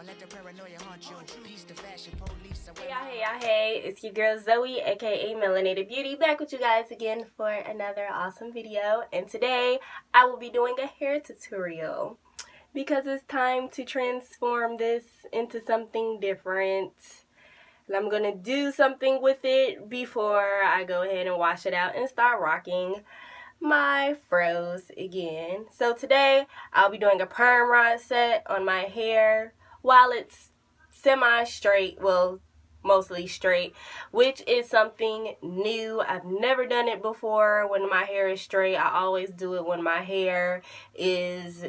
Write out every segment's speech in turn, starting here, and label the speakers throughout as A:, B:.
A: Hey y'all, hey, it's your girl Zoe, aka Melanated Beauty, back with you guys again for another awesome video. And today I will be doing a hair tutorial because it's time to transform this into something different. And I'm gonna do something with it before I go ahead and wash it out and start rocking my froze again. So today I'll be doing a perm rod set on my hair while it's semi-straight, well, mostly straight, which is something new. I've never done it before when my hair is straight. I always do it when my hair is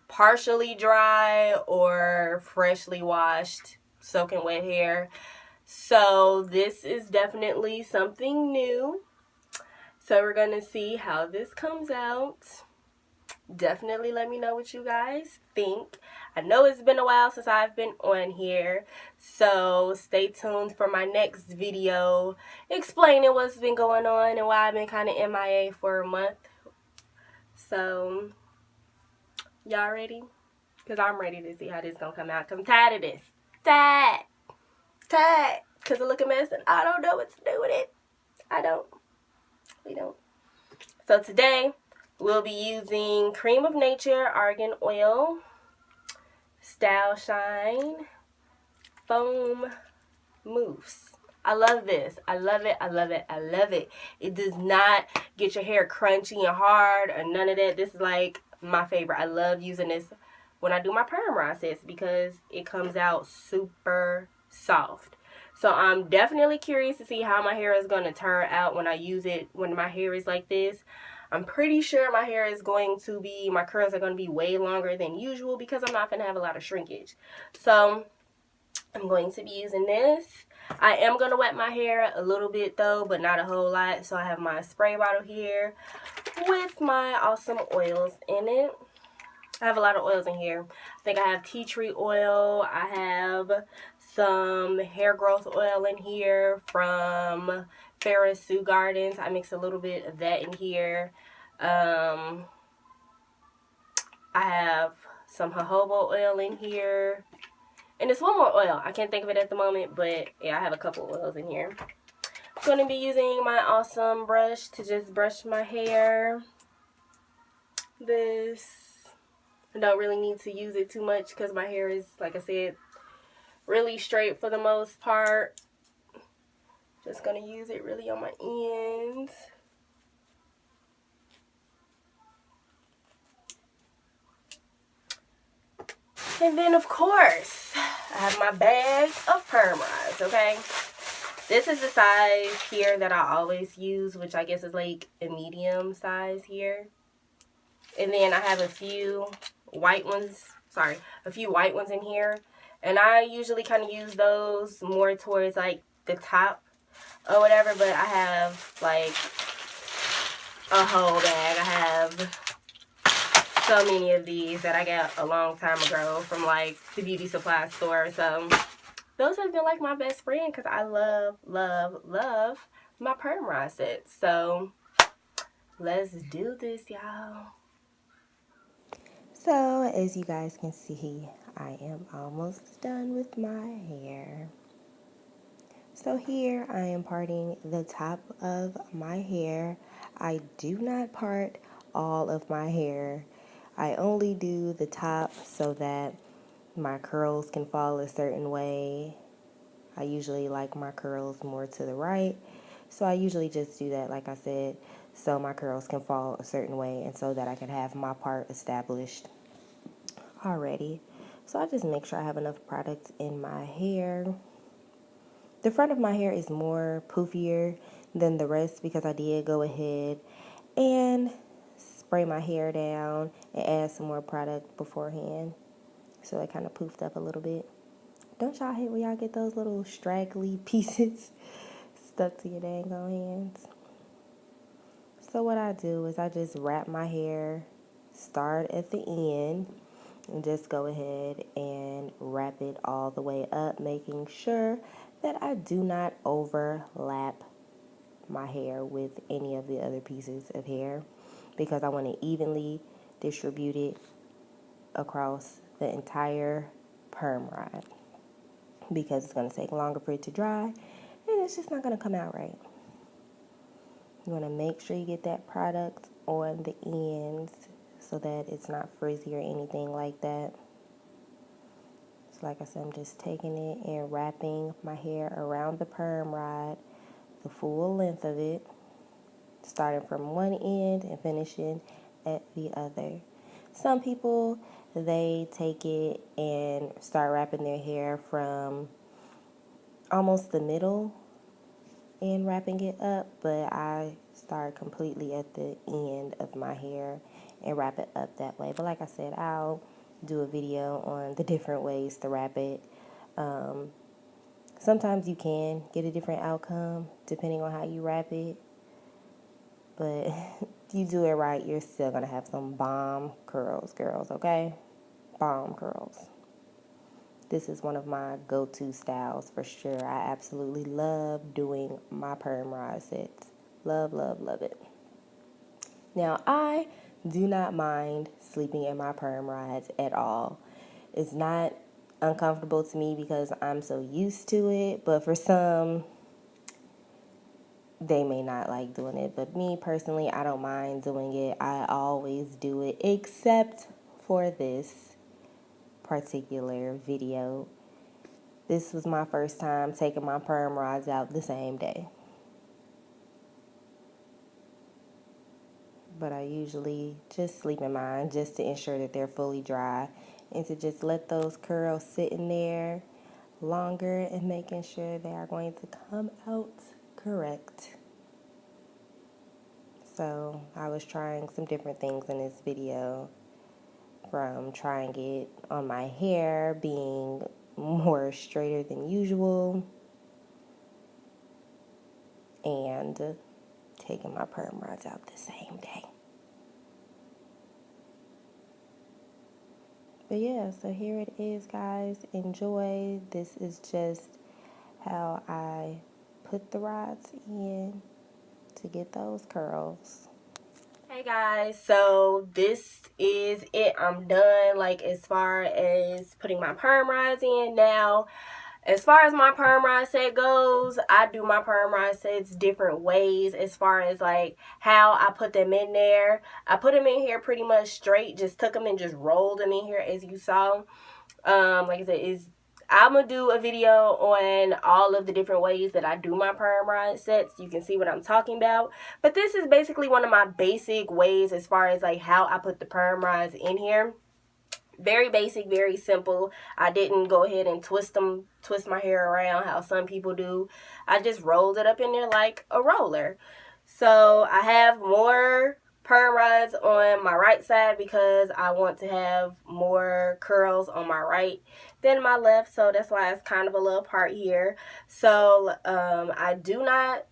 A: partially dry or freshly washed, soaking wet hair. So this is definitely something new. So we're going to see how this comes out. Definitely let me know what you guys think. I know it's been a while since I've been on here, so stay tuned for my next video explaining what's been going on and why I've been kind of MIA for a month. So, y'all ready? Because I'm ready to see how this gonna come out. Because I'm tired of this. Tired. Because I look a mess and I don't know what to do with it. We don't. So today, we'll be using Creme of Nature Argan Oil, Style Shine, Foam Mousse. I love this. I love it. I love it. I love it. It does not get your hair crunchy and hard or none of that. This is like my favorite. I love using this when I do my perm rod sets because it comes out super soft. So I'm definitely curious to see how my hair is going to turn out when I use it when my hair is like this. I'm pretty sure my hair is going to be, my curls are going to be way longer than usual because I'm not going to have a lot of shrinkage. So I'm going to be using this. I am going to wet my hair a little bit though, but not a whole lot. So I have my spray bottle here with my awesome oils in it. I have a lot of oils in here. I think I have tea tree oil. I have some hair growth oil in here from Ferris Sue Gardens. I mix a little bit of that in here. I have some jojoba oil in here. And there's one more oil. I can't think of it at the moment, but yeah, I have a couple oils in here. I'm going to be using my awesome brush to just brush my hair. I don't really need to use it too much because my hair is, like I said, really straight for the most part. Just going to use it really on my ends. And then, of course, I have my bag of perm rods, okay? This is the size here that I always use, which I guess is like a medium size here. And then I have a few white ones in here. And I usually kind of use those more towards like the top or whatever, but I have like a whole bag. I have so many of these that I got a long time ago from like the beauty supply store. So those have been like my best friend because I love my perm rod sets. So let's do this, y'all. So as you guys can see, I am almost done with my hair. So here I am parting the top of my hair. I do not part all of my hair. I only do the top so that my curls can fall a certain way. I usually like my curls more to the right. So I usually just do that, like I said, so my curls can fall a certain way and so that I can have my part established already. So I just make sure I have enough product in my hair. The front of my hair is more poofier than the rest because I did go ahead and spray my hair down and add some more product beforehand. So it kind of poofed up a little bit. Don't y'all hate when y'all get those little straggly pieces stuck to your dang on hands? So what I do is I just wrap my hair, start at the end, and just go ahead and wrap it all the way up, making sure that I do not overlap my hair with any of the other pieces of hair because I want to evenly distribute it across the entire perm rod because it's going to take longer for it to dry and it's just not going to come out right. You want to make sure you get that product on the ends so that it's not frizzy or anything like that. So like I said, I'm just taking it and wrapping my hair around the perm rod, the full length of it, starting from one end and finishing at the other. Some people, they take it and start wrapping their hair from almost the middle and wrapping it up, but I start completely at the end of my hair and wrap it up that way. But like I said, I'll do a video on the different ways to wrap it. Sometimes you can get a different outcome depending on how you wrap it, but if you do it right, you're still going to have some bomb curls, girls, okay? Bomb curls. This is one of my go-to styles for sure. I absolutely love doing my perm rod sets. Love, love, love it. Now, I do not mind sleeping in my perm rods at all. It's not uncomfortable to me because I'm so used to it, but for some, they may not like doing it. But me personally, I don't mind doing it. I always do it, except for this particular video. This was my first time taking my perm rods out the same day. But I usually just sleep in mine just to ensure that they're fully dry and to just let those curls sit in there longer and making sure they are going to come out correct. So I was trying some different things in this video, from trying it on my hair being more straighter than usual and taking my perm rods out the same day. But yeah, so here it is, guys. Enjoy. This is just how I put the rods in to get those curls. Hey guys, so this is it. I'm done, like, as far as putting my perm rods in. Now, as far as my perm rod set goes, I do my perm rod sets different ways as far as like how I put them in there. I put them in here pretty much straight, just took them and just rolled them in here as you saw. Like I said, I'm going to do a video on all of the different ways that I do my perm rod sets. You can see what I'm talking about. But this is basically one of my basic ways as far as like how I put the perm rods in here. Very basic, very simple. I didn't go ahead and twist my hair around how some people do. I just rolled it up in there like a roller. So I have more perm rods on my right side because I want to have more curls on my right than my left. So that's why it's kind of a little part here. So I do not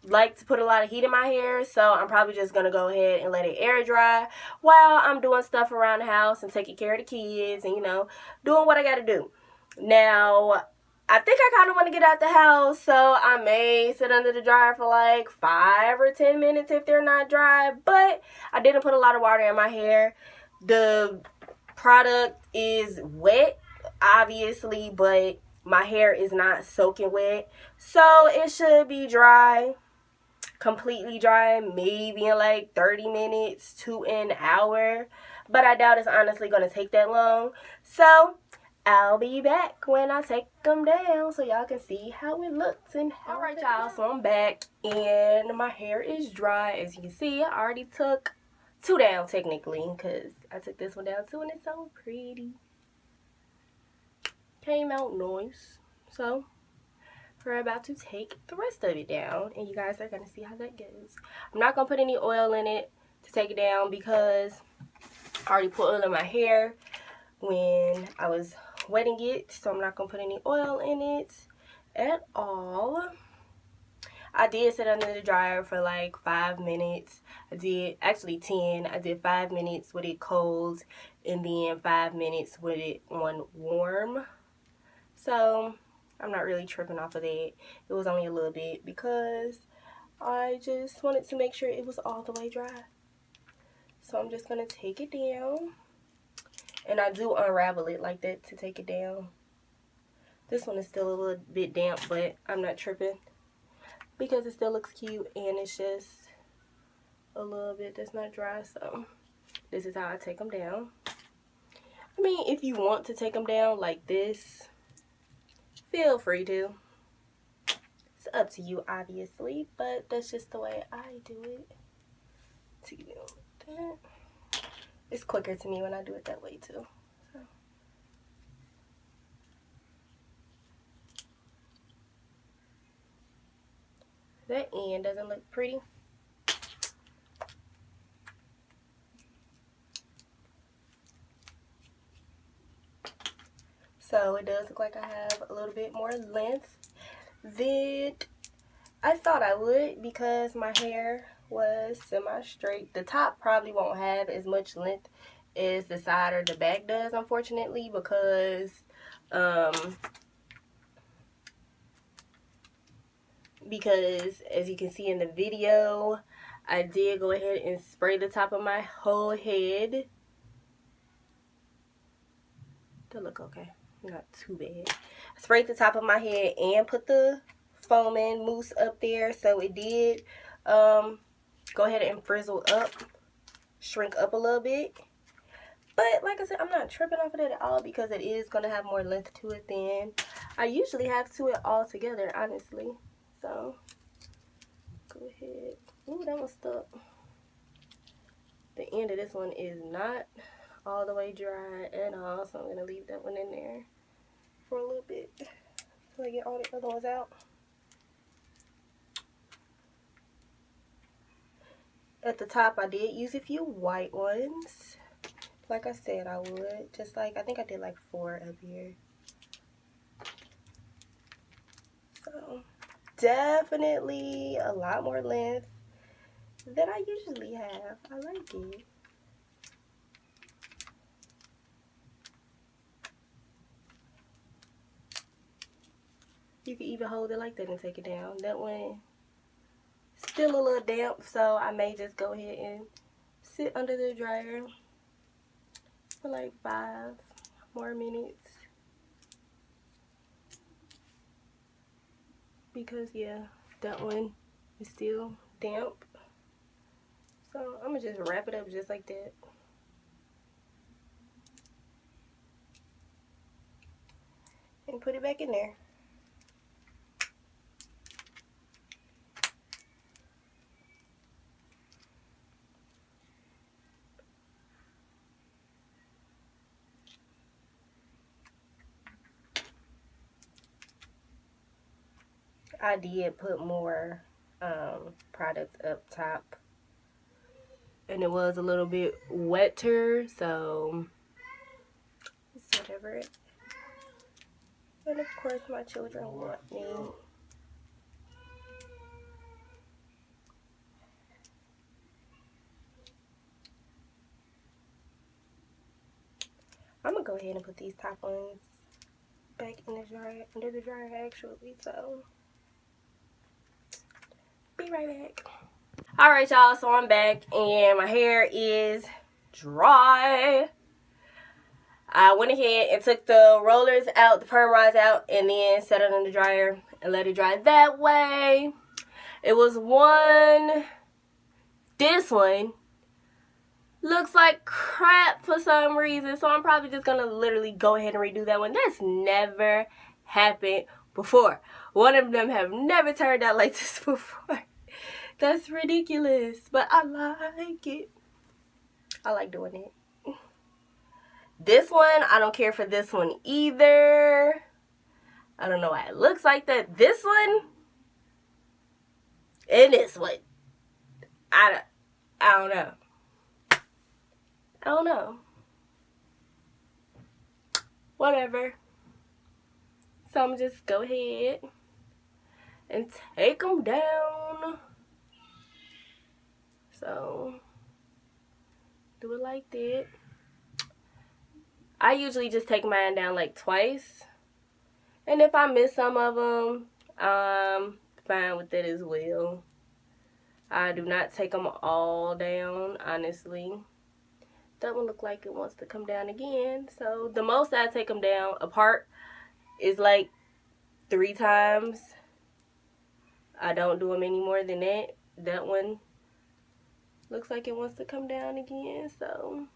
A: like to put a lot of heat in my hair, so I'm probably just gonna go ahead and let it air dry while I'm doing stuff around the house and taking care of the kids and, you know, doing what I gotta do. Now, I think I kind of want to get out the house, so I may sit under the dryer for like 5 or 10 minutes if they're not dry, but I didn't put a lot of water in my hair. The product is wet, obviously, but my hair is not soaking wet, so it should be dry. Completely dry, maybe in like 30 minutes to an hour, but I doubt it's honestly going to take that long. So I'll be back when I take them down so y'all can see how it looks and how. Alright y'all, so I'm back and my hair is dry. As you can see, I already took 2 down technically because I took this one down too and it's so pretty. Came out nice. So we're about to take the rest of it down and you guys are going to see how that goes. I'm not going to put any oil in it to take it down because I already put oil in my hair when I was wetting it, so I'm not going to put any oil in it at all. I did sit under the dryer for like 5 minutes. I did actually 10. I did 5 minutes with it cold and then 5 minutes with it on warm. So I'm not really tripping off of that. It was only a little bit because I just wanted to make sure it was all the way dry. So I'm just going to take it down And I do unravel it like that to take it down. This one is still a little bit damp, but I'm not tripping because it still looks cute and it's just a little bit that's not dry. So this is how I take them down. I mean, if you want to take them down like this, feel free to. It's up to you, obviously, but that's just the way I do it. To do that. It's quicker to me when I do it that way too. So. That end doesn't look pretty. So it does look like I have a little bit more length than I thought I would because my hair was semi-straight. The top probably won't have as much length as the side or the back does, unfortunately, because as you can see in the video, I did go ahead and spray the top of my whole head. That look okay, not too bad. I sprayed the top of my head and put the foaming mousse up there, so it did go ahead and frizzle up, shrink up a little bit. But like I said, I'm not tripping off of it at all because it is going to have more length to it than I usually have to it all together, honestly. So, go ahead. Ooh, that one stuck. The end of this one is not all the way dry at all, so I'm going to leave that one in there for a little bit until I get all the other ones out. At the top, I did use a few white ones. Like I said I would. Just like, I think I did like 4 up here. So, definitely a lot more length than I usually have. I like it. You can even hold it like that and take it down. That one still a little damp, so I may just go ahead and sit under the dryer for like 5 more minutes. Because yeah, that one is still damp. So I'm gonna just wrap it up just like that. And put it back in there. I did put more product up top, and it was a little bit wetter, so it's whatever. And of course my children want me. I'm gonna go ahead and put these top ones back in the dryer, under the dryer actually, so be right back. Alright y'all, so I'm back and my hair is dry. I went ahead and took the rollers out, the perm rods out, and then set it in the dryer and let it dry that way. It was this one looks like crap for some reason, so I'm probably just gonna literally go ahead and redo that one. That's never happened before. One of them have never turned out like this before. That's ridiculous, but I like it. I like doing it. This one, I don't care for this one either. I don't know why it looks like that. This one and this one, I don't know. I don't know. Whatever. So I'm just go ahead and take them down. So do it like that. I usually just take mine down like twice. And if I miss some of them, I'm fine with it as well. I do not take them all down, honestly. That one look like it wants to come down again. So the most I take them down apart is like 3 times. I don't do them any more than that. That one looks like it wants to come down again. So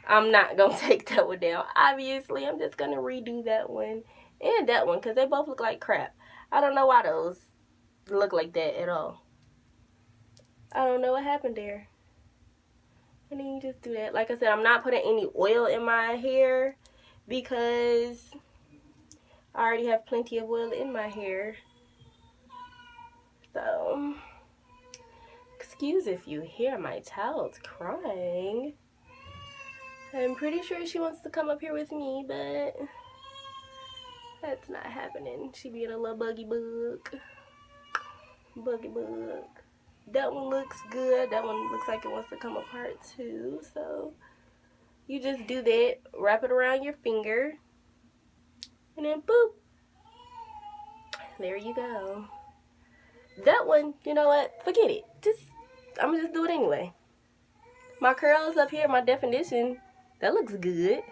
A: I'm not going to take that one down. Obviously, I'm just going to redo that one and that one because they both look like crap. I don't know why those look like that at all. I don't know what happened there. And then you just do that. Like I said, I'm not putting any oil in my hair because I already have plenty of oil in my hair. So, excuse if you hear my child's crying. I'm pretty sure she wants to come up here with me, but that's not happening. She being a little buggy bug. Buggy bug. That one looks good. That one looks like it wants to come apart too. So you just do that. Wrap it around your finger. And then boop. There you go. That one, you know what? Forget it. I'm going to just do it anyway. My curls up here, my definition, that looks good.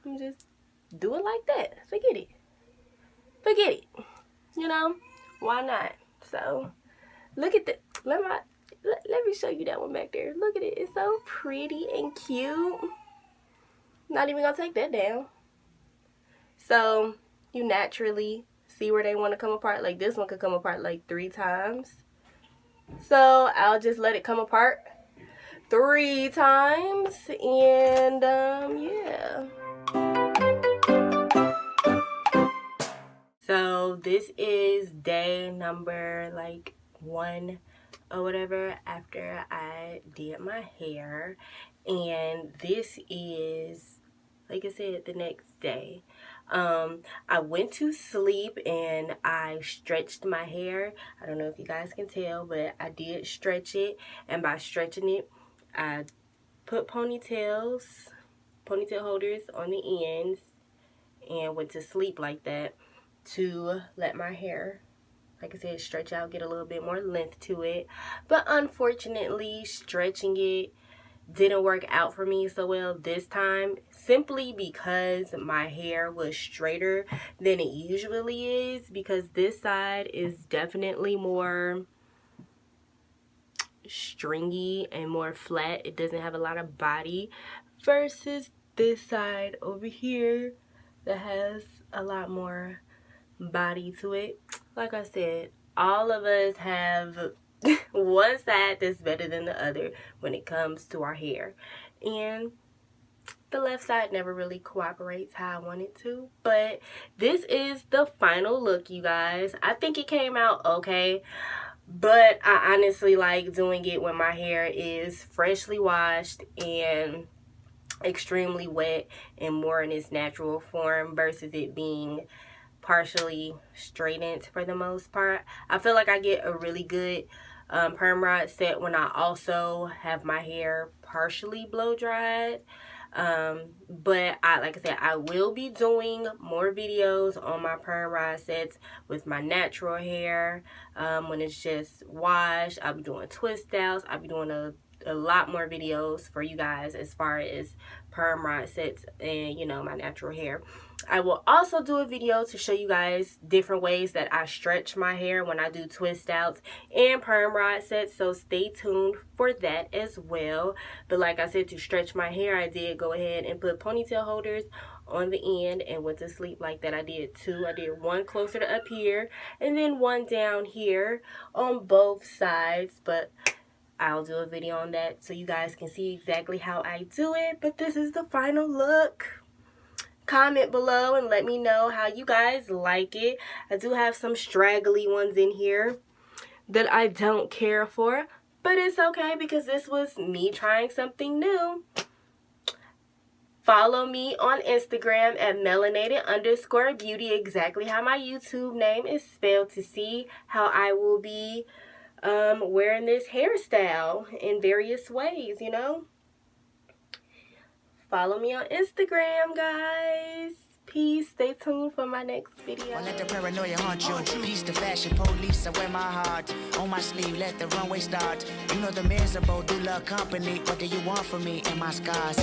A: I'm just do it like that. Forget it. Forget it. You know? Why not? So look at that. Let me show you that one back there. Look at it. It's so pretty and cute. Not even gonna take that down. So you naturally see where they want to come apart. Like this one could come apart like 3 times. So I'll just let it come apart 3 times. And yeah. So this is day number like 1 or whatever after I did my hair, and this is, like I said, the next day. I went to sleep and I stretched my hair. I don't know if you guys can tell, but I did stretch it, and by stretching it I put ponytail holders on the ends and went to sleep like that to let my hair, like I said, stretch out, get a little bit more length to it. But unfortunately, stretching it didn't work out for me so well this time, simply because my hair was straighter than it usually is, because this side is definitely more stringy and more flat. It doesn't have a lot of body versus this side over here that has a lot more body to it. Like I said, all of us have one side that's better than the other when it comes to our hair, and the left side never really cooperates how I want it to. But this is the final look, you guys. I think it came out okay, but I honestly like doing it when my hair is freshly washed and extremely wet and more in its natural form versus it being partially straightened for the most part. I feel like I get a really good perm rod set when I also have my hair partially blow dried. But like I said, I will be doing more videos on my perm rod sets with my natural hair. When it's just washed, I'll be doing twist outs. I'll be doing a lot more videos for you guys as far as perm rod sets and, you know, my natural hair. I will also do a video to show you guys different ways that I stretch my hair when I do twist outs and perm rod sets, so stay tuned for that as well. But like I said, to stretch my hair, I did go ahead and put ponytail holders on the end and went to sleep like that. I did 2. I did 1 closer to up here and then 1 down here on both sides, but I'll do a video on that so you guys can see exactly how I do it. But this is the final look. Comment below and let me know how you guys like it. I do have some straggly ones in here that I don't care for, but it's okay because this was me trying something new. Follow me on Instagram at melanated_beauty, exactly how my YouTube name is spelled, to see how I will be wearing this hairstyle in various ways, you know. Follow me on Instagram, guys. Peace. Stay tuned for my next video.
B: Let the paranoia haunt you. Peace the fashion police. I wear my heart on my sleeve. Let the runway start. You know the miserable do love company. What do you want from me and my scars?